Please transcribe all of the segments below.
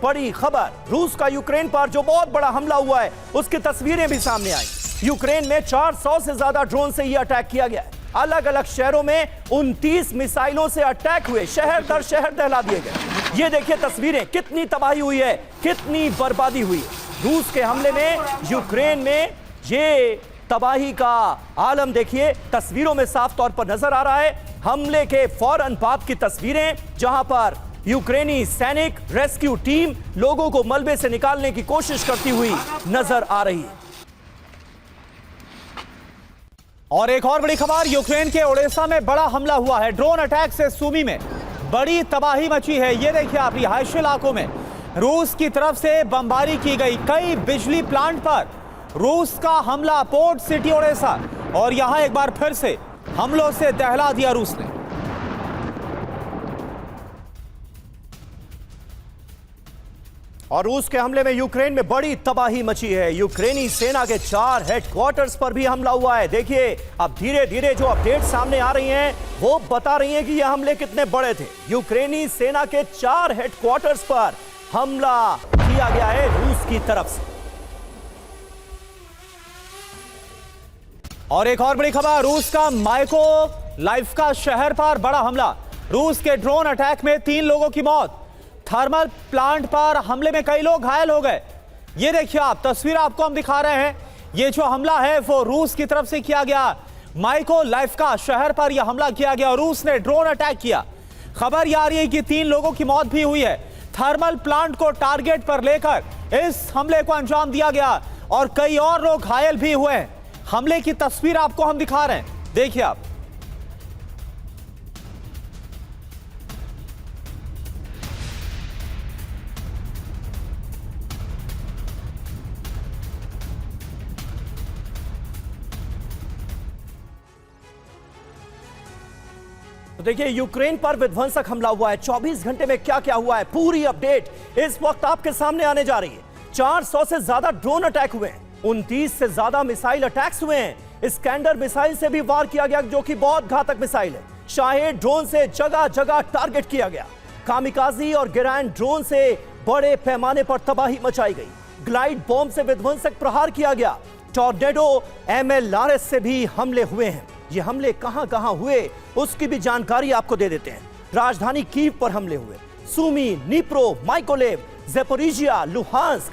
बड़ी खबर, रूस का यूक्रेन पर जो बहुत बड़ा हमला हुआ है उसकी तस्वीरें भी सामने आई। यूक्रेन में 400 से ज्यादा ड्रोन से यह अटैक किया गया है। अलग अलग शहरों में 29 मिसाइलों से अटैक हुए, शहर दर शहर दहला दिए गए। ये देखिए तस्वीरें, कितनी तबाही हुई है, कितनी बर्बादी हुई है। रूस के हमले में यूक्रेन में ये तबाही का आलम देखिए तस्वीरों में साफ तौर पर नजर आ रहा है। हमले के फौरन बाद की तस्वीरें जहां पर यूक्रेनी सैनिक रेस्क्यू टीम लोगों को मलबे से निकालने की कोशिश करती हुई नजर आ रही है। और एक और बड़ी खबर, यूक्रेन के ओडेसा में बड़ा हमला हुआ है। ड्रोन अटैक से सूमी में बड़ी तबाही मची है। ये देखिए आप, रिहायशी इलाकों में रूस की तरफ से बमबारी की गई। कई बिजली प्लांट पर रूस का हमला, पोर्ट सिटी ओडेसा, और यहां एक बार फिर से हमलों से दहला दिया रूस ने। और रूस के हमले में यूक्रेन में बड़ी तबाही मची है। यूक्रेनी सेना के 4 हेडक्वार्टर्स पर भी हमला हुआ है। देखिए अब धीरे धीरे जो अपडेट सामने आ रही हैं वो बता रही हैं कि ये हमले कितने बड़े थे। यूक्रेनी सेना के 4 हेडक्वार्टर्स पर हमला किया गया है रूस की तरफ से। और एक और बड़ी खबर, रूस का माइकोलाइव का शहर पर बड़ा हमला। रूस के ड्रोन अटैक में 3 लोगों की मौत। थर्मल प्लांट पर हमले में कई लोग घायल हो गए। ये देखिए आप, तस्वीर आपको हम दिखा रहे हैं। ये जो हमला है वो रूस की तरफ से किया गया। माइकोलाइव का शहर पर यह हमला किया गया और रूस ने ड्रोन अटैक किया। खबर यह आ रही है कि 3 लोगों की मौत भी हुई है। थर्मल प्लांट को टारगेट पर लेकर इस हमले को अंजाम दिया गया और कई और लोग घायल भी हुए हैं। हमले की तस्वीर आपको हम दिखा रहे हैं, देखिए आप। तो देखिए यूक्रेन पर विध्वंसक हमला हुआ है। 24 घंटे में क्या क्या हुआ है, पूरी अपडेट इस वक्त आपके सामने आने जा रही है। 400 से ज्यादा ड्रोन अटैक हुए हैं, 29 से ज्यादा मिसाइल अटैक्स हुए हैं। स्कैंडर मिसाइल से भी वार किया गया जो कि बहुत घातक मिसाइल है। शाहेद ड्रोन से जगह जगह टारगेट किया गया। कामिकाजी और गिरान ड्रोन से बड़े पैमाने पर तबाही मचाई गई। ग्लाइड बॉम्ब से विध्वंसक प्रहार किया गया। टॉर्नेडो MLRS से भी हमले हुए हैं। ये हमले कहां कहां हुए उसकी भी जानकारी आपको दे देते हैं। राजधानी कीव पर हमले हुए, सूमी, Dnipro, Mykolaiv, Zaporizhzhia, Luhansk,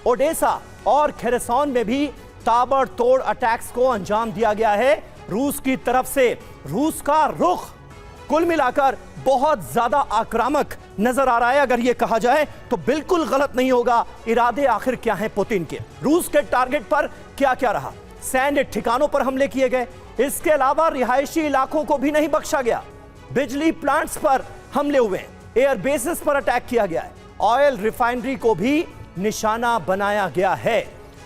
Odesa और खेरसॉन में भी ताबड़तोड़ अटैक्स को अंजाम दिया गया है रूस की तरफ से। रूस का रुख कुल मिलाकर बहुत ज्यादा आक्रामक नजर आ रहा है। अगर यह कहा जाए तो बिल्कुल गलत नहीं होगा। इरादे आखिर क्या हैं पुतिन के? रूस के टारगेट पर क्या क्या रहा? सैन्य ठिकानों पर हमले किए गए। इसके अलावा रिहायशी इलाकों को भी नहीं बख्शा गया। बिजली प्लांट्स पर हमले हुए, एयर बेसिस पर अटैक किया गया है। ऑयल रिफाइनरी को भी निशाना बनाया गया है।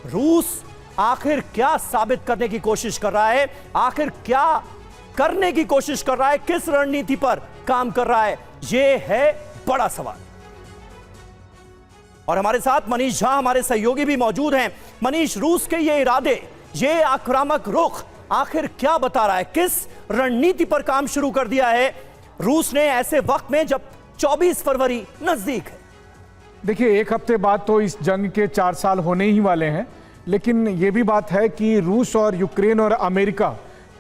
रूस आखिर क्या साबित करने की कोशिश कर रहा है, आखिर क्या करने की कोशिश कर रहा है, किस रणनीति पर काम कर रहा है, यह है बड़ा सवाल। और हमारे साथ मनीष झा हमारे सहयोगी भी मौजूद हैं। मनीष, रूस के ये इरादे, ये आक्रामक रुख आखिर क्या बता रहा है? किस रणनीति पर काम शुरू कर दिया है रूस ने ऐसे वक्त में जब 24 फरवरी नजदीक है? देखिए, एक हफ्ते बाद तो इस जंग के 4 साल होने ही वाले हैं, लेकिन ये भी बात है कि रूस और यूक्रेन और अमेरिका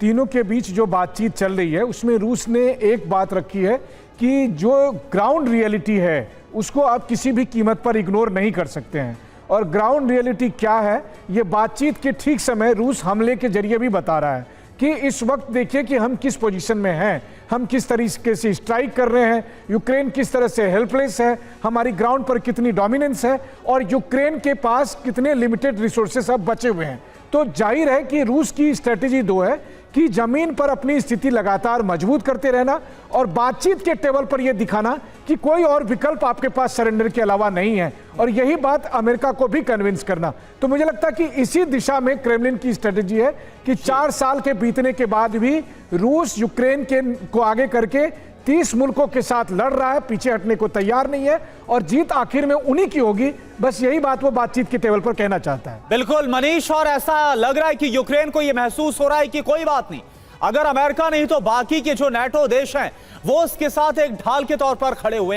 तीनों के बीच जो बातचीत चल रही है उसमें रूस ने एक बात रखी है कि जो ग्राउंड रियलिटी है उसको आप किसी भी कीमत पर इग्नोर नहीं कर सकते हैं। और ग्राउंड रियलिटी क्या है, ये बातचीत के ठीक समय रूस हमले के जरिए भी बता रहा है कि इस वक्त देखिए कि हम किस पोजीशन में हैं, हम किस तरीके से स्ट्राइक कर रहे हैं, यूक्रेन किस तरह से हेल्पलेस है, हमारी ग्राउंड पर कितनी डोमिनेंस है और यूक्रेन के पास कितने लिमिटेड रिसोर्सेस अब बचे हुए हैं। तो जाहिर है कि रूस की स्ट्रेटेजी 2 है कि जमीन पर अपनी स्थिति लगातार मजबूत करते रहना और बातचीत के टेबल पर यह दिखाना कि कोई और विकल्प आपके पास सरेंडर के अलावा नहीं है, और यही बात अमेरिका को भी कन्विंस करना। तो मुझे लगता है कि इसी दिशा में क्रेमलिन की स्ट्रेटेजी है कि 4 साल के बीतने के बाद भी रूस यूक्रेन को आगे करके 30 मुल्कों के साथ लड़ रहा है, पीछे हटने को तैयार नहीं है और जीत आखिर में उन्हीं की होगी। बस यही बात वो बातचीत के टेबल पर कहना चाहता है। बिल्कुल मनीष, और ऐसा लग रहा है कि यूक्रेन को यह महसूस हो रहा है कि कोई बात नहीं, अगर अमेरिका नहीं तो बाकी के जो नेटो देश हैं वो उसके साथ एक ढाल के तौर पर खड़े हुए